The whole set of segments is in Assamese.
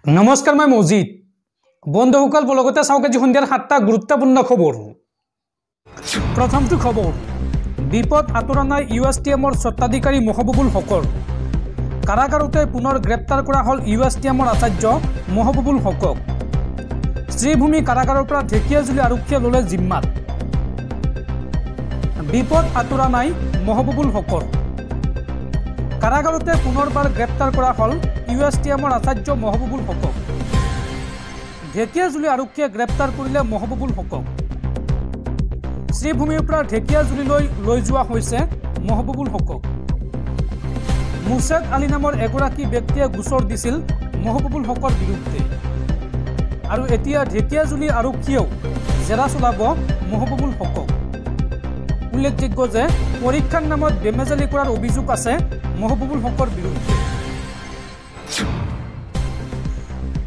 নমস্কাৰ মই মজিদ বন্ধুসকল বলগতে চাওক আজি সন্ধিয়াৰ 7টা গুৰুত্বপূৰ্ণ খবৰ। প্ৰথমটো খবৰ, বিপদ আঁতৰা নাই ইউএছটিএমৰ স্বত্বাধিকাৰী মহবুবুল হকৰ। কাৰাগাৰতে পুনৰ গ্ৰেপ্তাৰ কৰা হ'ল ইউএছটিএমৰ আচাৰ্য মহবুবুল হকক। শ্ৰীভূমি কাৰাগাৰৰ পৰা ঢেকিয়াজুলি আৰক্ষীয়ে ল'লে জিম্মাত। বিপদ আঁতৰা নাই মহবুবুল হকৰ। কাৰাগাৰতে পুনৰবাৰ গ্ৰেপ্তাৰ কৰা হ'ল ইউএছটিএমৰ আচাৰ্য মহবুবুল হকক। ঢেকিয়াজুলি আৰক্ষীয়ে গ্ৰেপ্তাৰ কৰিলে মহবুবুল হকক। শ্ৰীভূমিৰ পৰা ঢেকিয়াজুলিলৈ লৈ যোৱা হৈছে মহবুবুল হকক। মুছেদ আলী নামৰ এগৰাকী ব্যক্তিয়ে গোচৰ দিছিল মহবুবুল হকৰ বিৰুদ্ধে, আৰু এতিয়া ঢেকিয়াজুলি আৰক্ষীয়েও জেৰা চলাব মহবুবুল হকক। উল্লেখযোগ্য যে পৰীক্ষাৰ নামত বেমেজালি কৰাৰ অভিযোগ আছে মহবুবুল হকৰ বিৰুদ্ধে।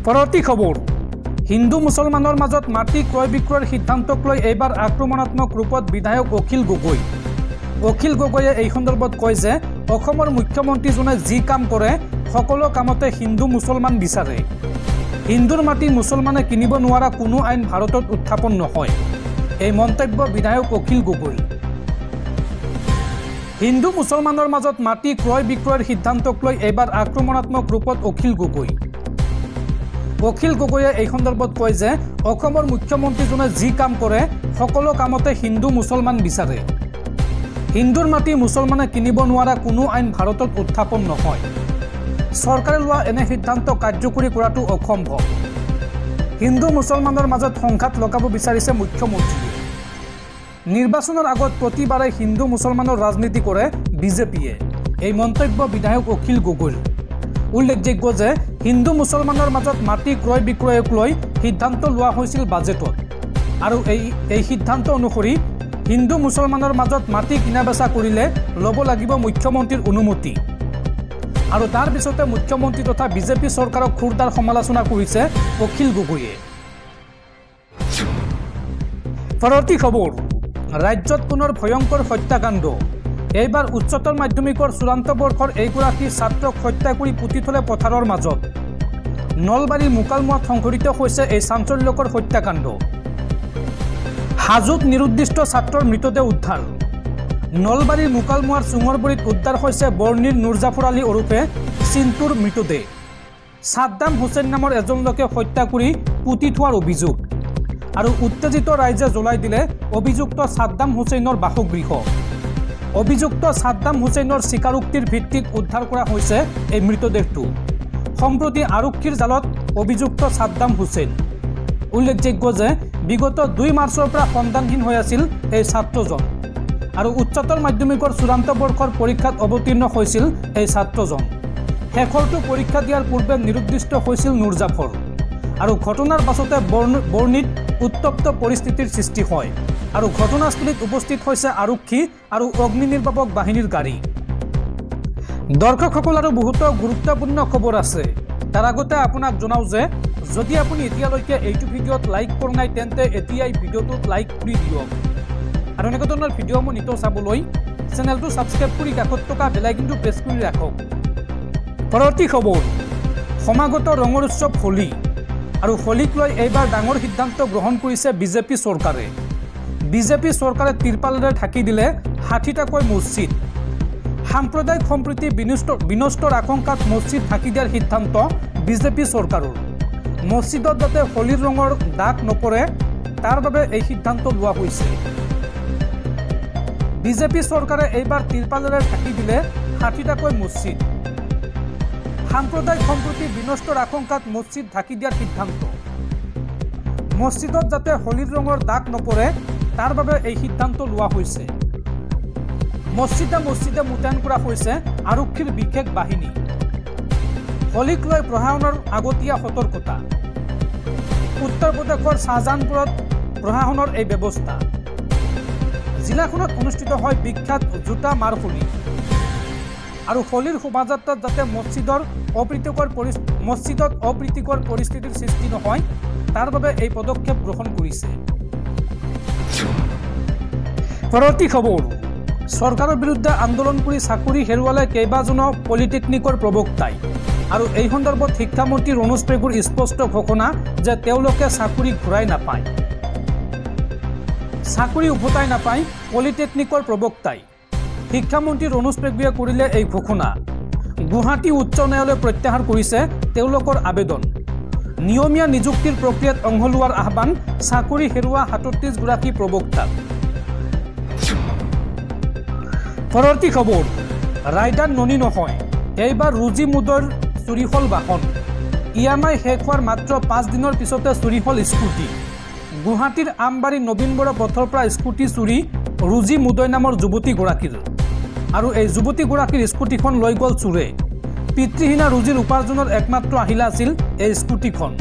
পৰৱৰ্তী খবৰ, হিন্দু মুছলমানৰ মাজত মাটি ক্ৰয় বিক্ৰয়ৰ সিদ্ধান্তক লৈ এইবাৰ আক্ৰমণাত্মক ৰূপত বিধায়ক অখিল গগৈ। অখিল গগৈয়ে এই সন্দৰ্ভত কয় যে অসমৰ মুখ্যমন্ত্ৰীজনে যি কাম কৰে সকলো কামতে হিন্দু মুছলমান বিচাৰে। হিন্দুৰ মাটি মুছলমানে কিনিব নোৱাৰা কোনো আইন ভাৰতত উত্থাপন নহয়। এই মন্তব্য বিধায়ক অখিল গগৈ। হিন্দু মুছলমানৰ মাজত মাটি ক্ৰয় বিক্ৰয়ৰ সিদ্ধান্তক লৈ এইবাৰ আক্ৰমণাত্মক ৰূপত অখিল গগৈ। অখিল গগৈয়ে এই সন্দৰ্ভত কয় যে অসমৰ মুখ্যমন্ত্ৰীজনে যি কাম কৰে সকলো কামতে হিন্দু মুছলমান বিচাৰে। হিন্দুৰ মাটি মুছলমানে কিনিব নোৱাৰা কোনো আইন ভাৰতত উত্থাপন নহয়। চৰকাৰে লোৱা এনে সিদ্ধান্ত কাৰ্যকৰী কৰাটো অসম্ভৱ। হিন্দু মুছলমানৰ মাজত সংঘাত লগাব বিচাৰিছে মুখ্যমন্ত্ৰীয়ে। নিৰ্বাচনৰ আগত প্ৰতিবাৰে হিন্দু মুছলমানৰ ৰাজনীতি কৰে বিজেপিয়ে। এই মন্তব্য বিধায়ক অখিল গগৈৰ। উল্লেখযোগ্য যে হিন্দু মুছলমানৰ মাজত মাটি ক্ৰয় বিক্ৰয়ক লৈ সিদ্ধান্ত লোৱা হৈছিল বাজেটত, আৰু এই সিদ্ধান্ত অনুসৰি হিন্দু মুছলমানৰ মাজত মাটি কিনা বেচা কৰিলে ল'ব লাগিব মুখ্যমন্ত্ৰীৰ অনুমতি। আৰু তাৰ পিছতে মুখ্যমন্ত্ৰী তথা বিজেপি চৰকাৰক খুৰদাৰ সমালোচনা কৰিছে অখিল গগৈয়ে। পৰৱৰ্তী খবৰ, ৰাজ্যত পুনৰ ভয়ংকৰ হত্যাকাণ্ড। এইবাৰ উচ্চতৰ মাধ্যমিকৰ চূড়ান্ত বৰ্ষৰ এইগৰাকী ছাত্ৰক হত্যা কৰি পুতি থলে পথাৰৰ মাজত। নলবাৰীৰ মোকালমোৱাত সংঘটিত হৈছে এই চাঞ্চল্যকৰ হত্যাকাণ্ড। হাজোত নিৰুদ্দিষ্ট ছাত্ৰৰ মৃতদেহ উদ্ধাৰ। নলবাৰীৰ মোকালমোৱাৰ চুঙৰবৰীত উদ্ধাৰ হৈছে বৰ্ণিৰ নুৰজাফৰ আলী ওৰফে চিন্তুৰ মৃতদেহ। ছাদ্দাম হুছেইন নামৰ এজন লোকে হত্যা কৰি পুতি থোৱাৰ অভিযোগ, আৰু উত্তেজিত ৰাইজে জ্বলাই দিলে অভিযুক্ত ছাদ্দাম হুছেইনৰ বাসগৃহ। অভিযুক্ত ছাদ্দাম হুছেইনৰ স্বীকাৰোক্তিৰ ভিত্তিত উদ্ধাৰ কৰা হৈছে এই মৃতদেহটো। সম্প্ৰতি আৰক্ষীৰ জালত অভিযুক্ত ছাদ্দাম হুছেইন। উল্লেখযোগ্য যে বিগত 2 মাৰ্চৰ পৰা সন্ধানহীন হৈ আছিল এই ছাত্ৰজন, আৰু উচ্চতৰ মাধ্যমিকৰ চূড়ান্ত বৰ্ষৰ পৰীক্ষাত অৱতীৰ্ণ হৈছিল এই ছাত্ৰজন। শেষৰটো পৰীক্ষা দিয়াৰ পূৰ্বে নিৰুদ্দিষ্ট হৈছিল নুৰজাফৰ, আৰু ঘটনাৰ পাছতে বৰ্ণিত উত্তপ্ত পৰিস্থিতিৰ সৃষ্টি হয়, আৰু ঘটনাস্থলীত উপস্থিত হৈছে আৰক্ষী আৰু অগ্নি নিৰ্বাপক বাহিনীৰ গাড়ী। দৰ্শকসকল, আৰু বহুতো গুৰুত্বপূৰ্ণ খবৰ আছে। তাৰ আগতে আপোনাক জনাওঁ যে যদি আপুনি এতিয়ালৈকে এইটো ভিডিঅ'ত লাইক কৰা নাই তেন্তে এতিয়াই ভিডিঅ'টোত লাইক কৰি দিয়ক, আৰু এনেকুৱা ধৰণৰ ভিডিঅ'সমূহ নিতৌ চাবলৈ চেনেলটো ছাবস্ক্ৰাইব কৰি কাষত থকা বেল আইকনটো প্ৰেছ কৰি ৰাখক। পৰৱৰ্তী খবৰ, সমাগত ৰঙৰ উৎসৱ হোলী, আৰু হোলীক লৈ এইবাৰ ডাঙৰ সিদ্ধান্ত গ্ৰহণ কৰিছে বিজেপি চৰকাৰে। বিজেপি চৰকাৰে তিৰপালেৰে ঢাকি দিলে 60টাকৈ মছজিদ। সাম্প্ৰদায়িক সম্প্ৰীতি বিনষ্টৰ আশংকাত মছজিদ ঢাকি দিয়াৰ সিদ্ধান্ত বিজেপি চৰকাৰৰ। মছজিদত যাতে হোলীৰ ৰঙৰ দাগ নপৰে তাৰ বাবে এই সিদ্ধান্ত লোৱা হৈছে। বিজেপি চৰকাৰে এইবাৰ তিৰপালেৰে ঢাকি দিলে 60টাকৈ মছজিদ। সাম্প্ৰদায়িক সম্প্ৰীতি বিনষ্টৰ আশংকাত মছজিদ ঢাকি দিয়াৰ সিদ্ধান্ত। মছজিদত যাতে হোলীৰ ৰঙৰ দাগ নপৰে তাৰ বাবে এই সিদ্ধান্ত লোৱা হৈছে। মছজিদে মোতায়েন কৰা হৈছে আৰক্ষীৰ বিশেষ বাহিনী। হোলীক লৈ প্ৰশাসনৰ আগতীয়া সতৰ্কতা। উত্তৰ প্ৰদেশৰ শ্বাহজাহানপুৰত প্ৰশাসনৰ এই ব্যৱস্থা। জিলাখনত অনুষ্ঠিত হয় বিখ্যাত জোতা মাৰ হোলী, আৰু হোলীৰ শোভাযাত্ৰাত যাতে মছজিদত অপ্ৰীতিকৰ পৰিস্থিতিৰ সৃষ্টি নহয় তাৰ বাবে এই পদক্ষেপ গ্ৰহণ কৰিছে। পৰৱৰ্তী খবৰ, চৰকাৰৰ বিৰুদ্ধে আন্দোলন কৰি চাকৰি হেৰুৱালে কেইবাজনো পলিটেকনিকৰ প্ৰবক্তাই। আৰু এই সন্দৰ্ভত শিক্ষামন্ত্ৰী ৰণোজ পেগুৰ স্পষ্ট ঘোষণা যে তেওঁলোকে চাকৰি ঘূৰাই নাপায়, চাকৰি উভতাই নাপায় পলিটেকনিকৰ প্ৰবক্তাই। শিক্ষামন্ত্ৰী ৰণোজ পেগুৱে কৰিলে এই ঘোষণা। গুৱাহাটী উচ্চ ন্যায়ালয়ে প্ৰত্যাহাৰ কৰিছে তেওঁলোকৰ আবেদন। নিয়মীয়া নিযুক্তিৰ প্ৰক্ৰিয়াত অংশ লোৱাৰ আহ্বান চাকৰি হেৰুওৱা ৩৭ গৰাকী প্ৰবক্তাক। পৰৱৰ্তী খবৰ, ৰাইডাৰ ননী নহয়, এইবাৰ ৰুজি মুদৈৰ চুৰি হ'ল বাহন। EMI শেষ হোৱাৰ মাত্ৰ 5 দিনৰ পিছতে চুৰি হ'ল স্কুটি। গুৱাহাটীৰ আমবাৰী নবীনবৰা পথৰ পৰা স্কুটি চুৰি ৰুজি মুদৈ নামৰ যুৱতীগৰাকীৰ। আৰু এই যুৱতীগৰাকীৰ স্কুটিখন লৈ গ'ল চোৰে। পিতৃহীনা ৰুজিৰ উপাৰ্জনৰ একমাত্ৰ আহিলা আছিল এই স্কুটিখন।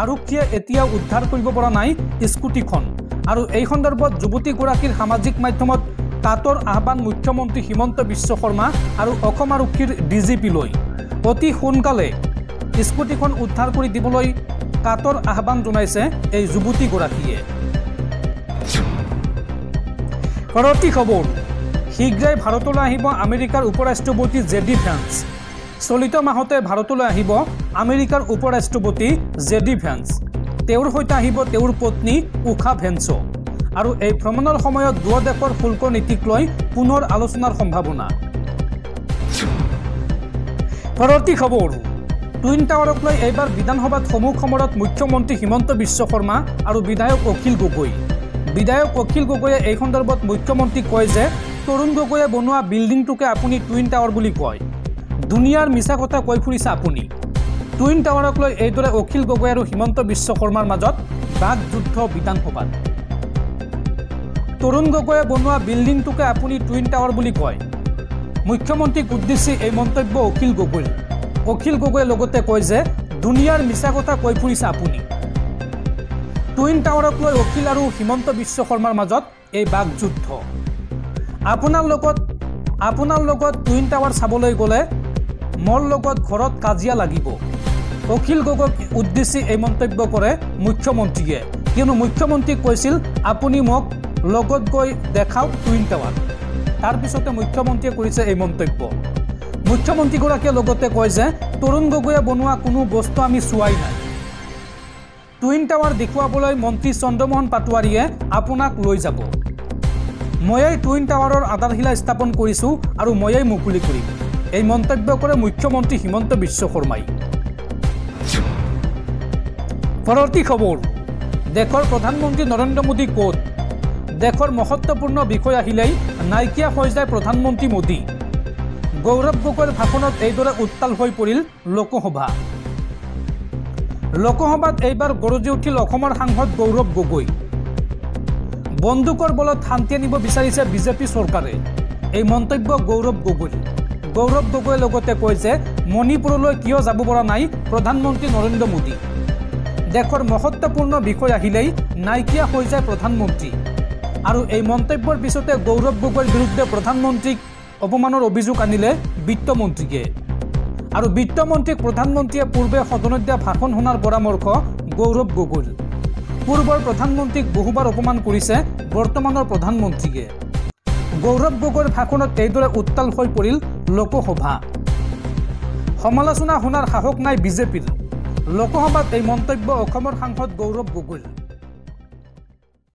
আৰক্ষীয়ে এতিয়াও উদ্ধাৰ কৰিব পৰা নাই স্কুটিখন। আৰু এই সন্দৰ্ভত যুৱতীগৰাকীৰ সামাজিক মাধ্যমত কাটৰ আহ্বান মুখ্যমন্ত্ৰী হিমন্ত বিশ্ব শৰ্মা আৰু অসম আৰক্ষীৰ DGP-লৈ। অতি সোনকালে স্কুটিখন উদ্ধাৰ কৰি দিবলৈ কাটৰ আহ্বান জনাইছে এই যুৱতীগৰাকীয়ে। পৰৱৰ্তী খবৰ, শীঘ্ৰেই ভাৰতলৈ আহিব আমেৰিকাৰ উপৰাষ্ট্ৰপতি JD ভেন্স। চলিত মাহতে ভাৰতলৈ আহিব আমেৰিকাৰ উপৰাষ্ট্ৰপতি JD ভেন্স। তেওঁৰ সৈতে আহিব তেওঁৰ পত্নী উষা ভেন্সো। আৰু এই ভ্ৰমণৰ সময়ত দুয়ো দেশৰ শুল্ক নীতিক লৈ পুনৰ আলোচনাৰ সম্ভাৱনা। পৰৱৰ্তী খবৰ, টুইন টাৱাৰক লৈ এইবাৰ বিধানসভাত সমূহ সমৰত মুখ্যমন্ত্ৰী হিমন্ত বিশ্ব শৰ্মা আৰু বিধায়ক অখিল গগৈ। বিধায়ক অখিল গগৈয়ে এই সন্দৰ্ভত মুখ্যমন্ত্ৰীক কয় যে তৰুণ গগৈয়ে বনোৱা বিল্ডিংটোকে আপুনি টুইন টাৱাৰ বুলি কয়। দুনিয়াৰ মিছা কথা কৈ ফুৰিছে আপুনি। টুইন টাৱাৰক লৈ এইদৰে অখিল গগৈ আৰু হিমন্ত বিশ্ব শৰ্মাৰ মাজত বাক যুদ্ধ বিধানসভাত। তৰুণ গগৈয়ে বনোৱা বিল্ডিংটোকে আপুনি টুইন টাৱাৰ বুলি কয়। মুখ্যমন্ত্ৰীক উদ্দেশ্যি এই মন্তব্য অখিল গগৈৰ। অখিল গগৈয়ে লগতে কয় যে দুনিয়াৰ মিছা কথা কৈ ফুৰিছে আপুনি। টুইন টাৱাৰক লৈ অখিল আৰু হিমন্ত বিশ্ব শৰ্মাৰ মাজত এই বাক যুদ্ধ। আপোনাৰ লগত টুইন টাৱাৰ চাবলৈ গ'লে মোৰ লগত ঘৰত কাজিয়া লাগিব। অখিল গগৈক উদ্দেশ্যি এই মন্তব্য কৰে মুখ্যমন্ত্ৰীয়ে। কিয়নো মুখ্যমন্ত্ৰীক কৈছিল আপুনি মোক লগত গৈ দেখাওক টুইন টাৱাৰ। তাৰপিছতে মুখ্যমন্ত্ৰীয়ে কৰিছে এই মন্তব্য। মুখ্যমন্ত্ৰীগৰাকীয়ে লগতে কয় যে তৰুণ গগৈয়ে বনোৱা কোনো বস্তু আমি চোৱাই নাই। টুইন টাৱাৰ দেখুৱাবলৈ মন্ত্ৰী চন্দ্ৰমোহন পাটোৱাৰীয়ে আপোনাক লৈ যাব। ময়েই টুইন টাৱাৰৰ আধাৰশিলা স্থাপন কৰিছোঁ আৰু ময়েই মুকলি কৰিম। এই মন্তব্য কৰে মুখ্যমন্ত্ৰী হিমন্ত বিশ্ব শৰ্মাই। পৰৱৰ্তী খবৰ, দেশৰ প্ৰধানমন্ত্ৰী নৰেন্দ্ৰ মোদী ক'ত? দেশৰ মহত্বপূৰ্ণ বিষয় আহিলেই নাইকিয়া হৈ যায় প্ৰধানমন্ত্ৰী মোদী। গৌৰৱ গগৈৰ ভাষণত এইদৰে উত্তাল হৈ পৰিল লোকসভা। লোকসভাত এইবাৰ গৰজি উঠিল অসমৰ সাংসদ গৌৰৱ গগৈ। বন্দুকৰ বলত শান্তি আনিব বিচাৰিছে বিজেপি চৰকাৰে। এই মন্তব্য গৌৰৱ গগৈৰ। গৌৰৱ গগৈয়ে লগতে কয় যে মণিপুৰলৈ কিয় যাব পৰা নাই প্ৰধানমন্ত্ৰী নৰেন্দ্ৰ মোদী। দেশৰ মহত্বপূৰ্ণ বিষয় আহিলেই নাইকিয়া হৈ যায় প্ৰধানমন্ত্ৰী। আৰু এই মন্তব্যৰ পিছতে গৌৰৱ গগৈৰ বিৰুদ্ধে প্ৰধানমন্ত্ৰীক অপমানৰ অভিযোগ আনিলে বিত্তমন্ত্ৰীকে। আৰু বিত্তমন্ত্ৰীক প্ৰধানমন্ত্ৰীয়ে পূৰ্বে সদনত দিয়া ভাষণ শুনাৰ পৰামৰ্শ গৌৰৱ গগৈৰ। পূৰ্বৰ প্ৰধানমন্ত্ৰীক বহুবাৰ অপমান কৰিছে বৰ্তমানৰ প্ৰধানমন্ত্ৰীকে। গৌৰৱ গগৈৰ ভাষণত এইদৰে উত্তাল হৈ পৰিল লোকসভা। সমালোচনা শুনাৰ সাহস নাই বিজেপিৰ। লোকসভাত এই মন্তব্য অসমৰ সাংসদ গৌৰৱ গগৈৰ।